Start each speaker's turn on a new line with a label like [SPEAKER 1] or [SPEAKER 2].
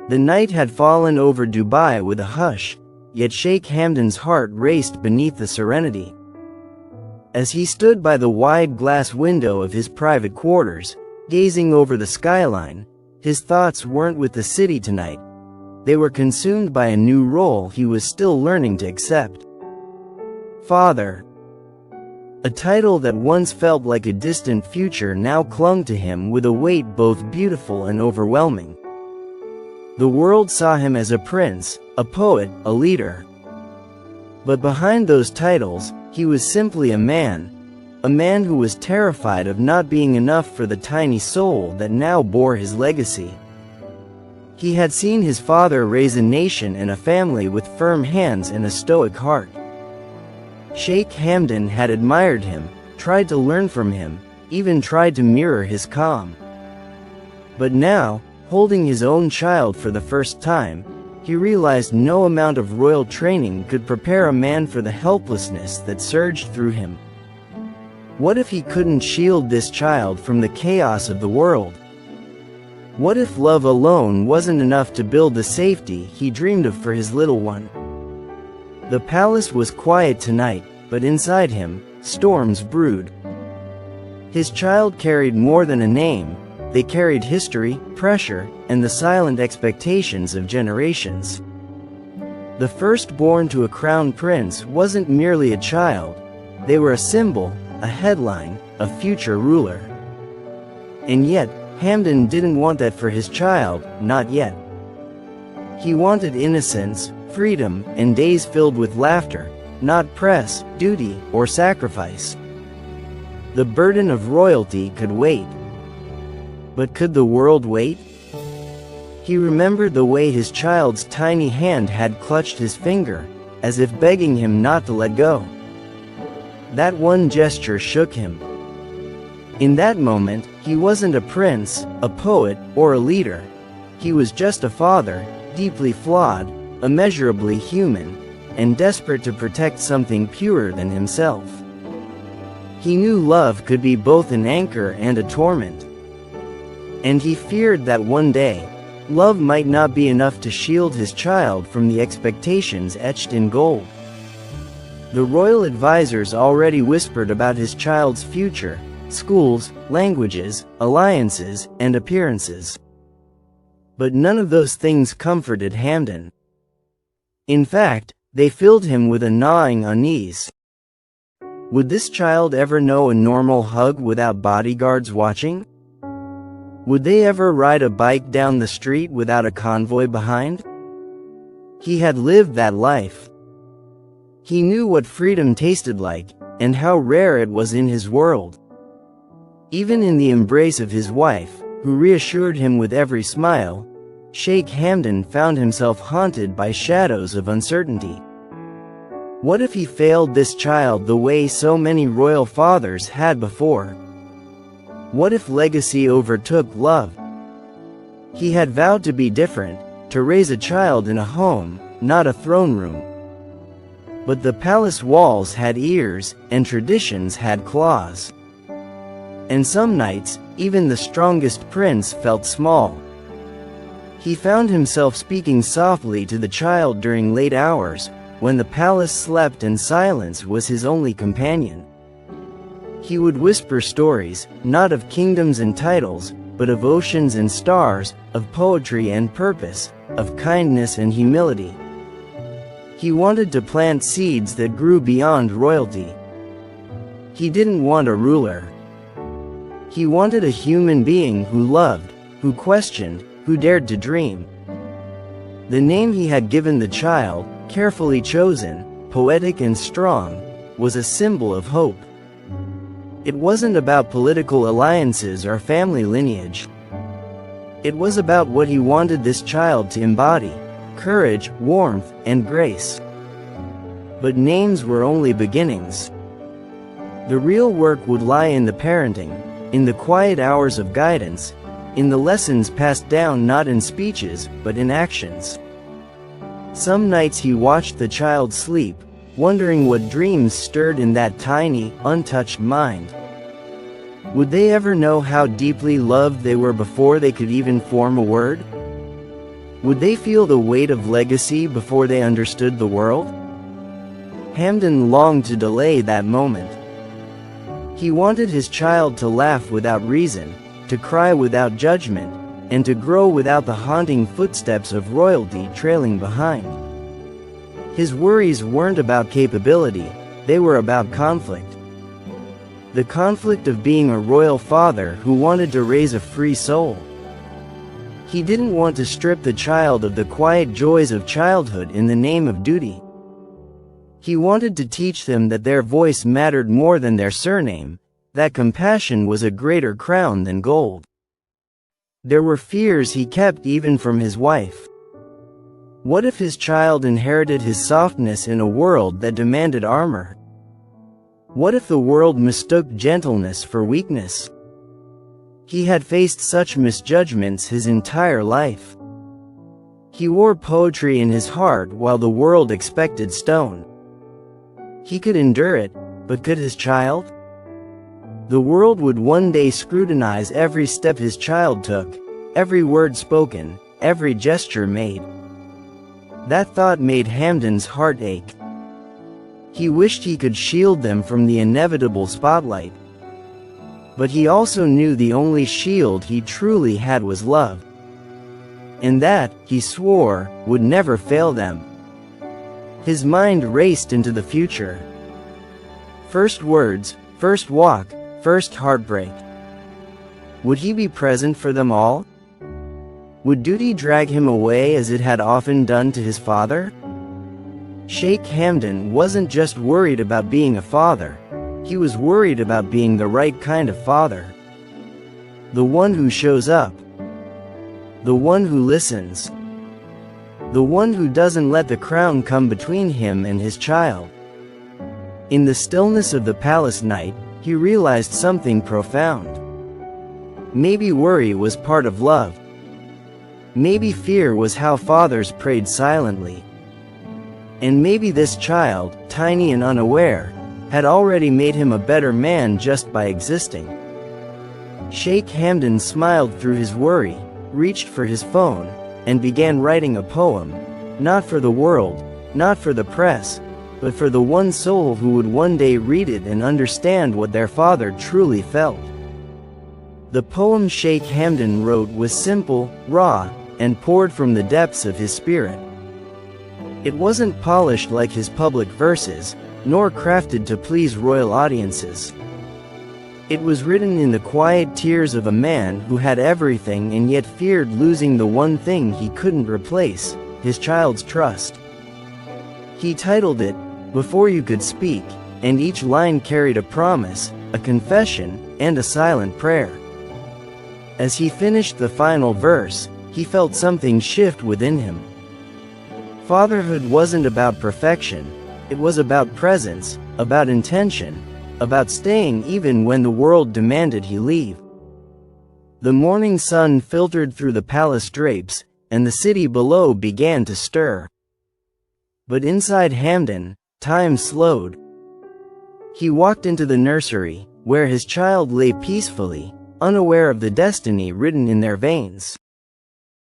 [SPEAKER 1] The night had fallen over Dubai with a hush, yet Sheikh Hamdan's heart raced beneath the serenity. As he stood by the wide glass window of his private quarters, gazing over the skyline, his thoughts weren't with the city tonight. They were consumed by a new role he was still learning to accept. Father. A title that once felt like a distant future now clung to him with a weight both beautiful and overwhelming. The world saw him as a prince, a poet, a leader. But behind those titles, he was simply a man who was terrified of not being enough for the tiny soul that now bore his legacy. He had seen his father raise a nation and a family with firm hands and a stoic heart. Sheikh Hamdan had admired him, tried to learn from him, even tried to mirror his calm. But now, holding his own child for the first time, he realized no amount of royal training could prepare a man for the helplessness that surged through him. What if he couldn't shield this child from the chaos of the world? What if love alone wasn't enough to build the safety he dreamed of for his little one? The palace was quiet tonight, but inside him, storms brewed. His child carried more than a name. They carried history, pressure, and the silent expectations of generations. The firstborn to a crown prince wasn't merely a child. They were a symbol, a headline, a future ruler. And yet, Hamdan didn't want that for his child, not yet. He wanted innocence, freedom, and days filled with laughter, not press, duty, or sacrifice. The burden of royalty could wait. But could the world wait? He remembered the way his child's tiny hand had clutched his finger, as if begging him not to let go. That one gesture shook him. In that moment, he wasn't a prince, a poet, or a leader. He was just a father, deeply flawed, immeasurably human, and desperate to protect something purer than himself. He knew love could be both an anchor and a torment. And he feared that one day, love might not be enough to shield his child from the expectations etched in gold. The royal advisors already whispered about his child's future, schools, languages, alliances, and appearances. But none of those things comforted Hamdan. In fact, they filled him with a gnawing unease. Would this child ever know a normal hug without bodyguards watching? Would they ever ride a bike down the street without a convoy behind? He had lived that life. He knew what freedom tasted like, and how rare it was in his world. Even in the embrace of his wife, who reassured him with every smile, Sheikh Hamdan found himself haunted by shadows of uncertainty. What if he failed this child the way so many royal fathers had before? What if legacy overtook love? He had vowed to be different, to raise a child in a home, not a throne room. But the palace walls had ears, and traditions had claws. And some nights, even the strongest prince felt small. He found himself speaking softly to the child during late hours, when the palace slept and silence was his only companion. He would whisper stories, not of kingdoms and titles, but of oceans and stars, of poetry and purpose, of kindness and humility. He wanted to plant seeds that grew beyond royalty. He didn't want a ruler. He wanted a human being who loved, who questioned, who dared to dream. The name he had given the child, carefully chosen, poetic and strong, was a symbol of hope. It wasn't about political alliances or family lineage. It was about what he wanted this child to embody: courage, warmth, and grace. But names were only beginnings. The real work would lie in the parenting, in the quiet hours of guidance, in the lessons passed down not in speeches, but in actions. Some nights he watched the child sleep, wondering what dreams stirred in that tiny, untouched mind. Would they ever know how deeply loved they were before they could even form a word? Would they feel the weight of legacy before they understood the world? Hamdan longed to delay that moment. He wanted his child to laugh without reason, to cry without judgment, and to grow without the haunting footsteps of royalty trailing behind. His worries weren't about capability, they were about conflict. The conflict of being a royal father who wanted to raise a free soul. He didn't want to strip the child of the quiet joys of childhood in the name of duty. He wanted to teach them that their voice mattered more than their surname, that compassion was a greater crown than gold. There were fears he kept even from his wife. What if his child inherited his softness in a world that demanded armor? What if the world mistook gentleness for weakness? He had faced such misjudgments his entire life. He wore poetry in his heart while the world expected stone. He could endure it, but could his child? The world would one day scrutinize every step his child took, every word spoken, every gesture made. That thought made Hamdan's heart ache. He wished he could shield them from the inevitable spotlight. But he also knew the only shield he truly had was love. And that, he swore, would never fail them. His mind raced into the future. First words, first walk, first heartbreak. Would he be present for them all? Would duty drag him away as it had often done to his father? Sheikh Hamdan wasn't just worried about being a father, he was worried about being the right kind of father. The one who shows up. The one who listens. The one who doesn't let the crown come between him and his child. In the stillness of the palace night, he realized something profound. Maybe worry was part of love. Maybe fear was how fathers prayed silently. And maybe this child, tiny and unaware, had already made him a better man just by existing. Sheikh Hamdan smiled through his worry, reached for his phone, and began writing a poem, not for the world, not for the press, but for the one soul who would one day read it and understand what their father truly felt. The poem Sheikh Hamdan wrote was simple, raw, and poured from the depths of his spirit. It wasn't polished like his public verses, nor crafted to please royal audiences. It was written in the quiet tears of a man who had everything and yet feared losing the one thing he couldn't replace, his child's trust. He titled it, "Before You Could Speak," and each line carried a promise, a confession, and a silent prayer. As he finished the final verse, he felt something shift within him. Fatherhood wasn't about perfection, it was about presence, about intention, about staying even when the world demanded he leave. The morning sun filtered through the palace drapes, and the city below began to stir. But inside Hamdan, time slowed. He walked into the nursery, where his child lay peacefully, unaware of the destiny written in their veins.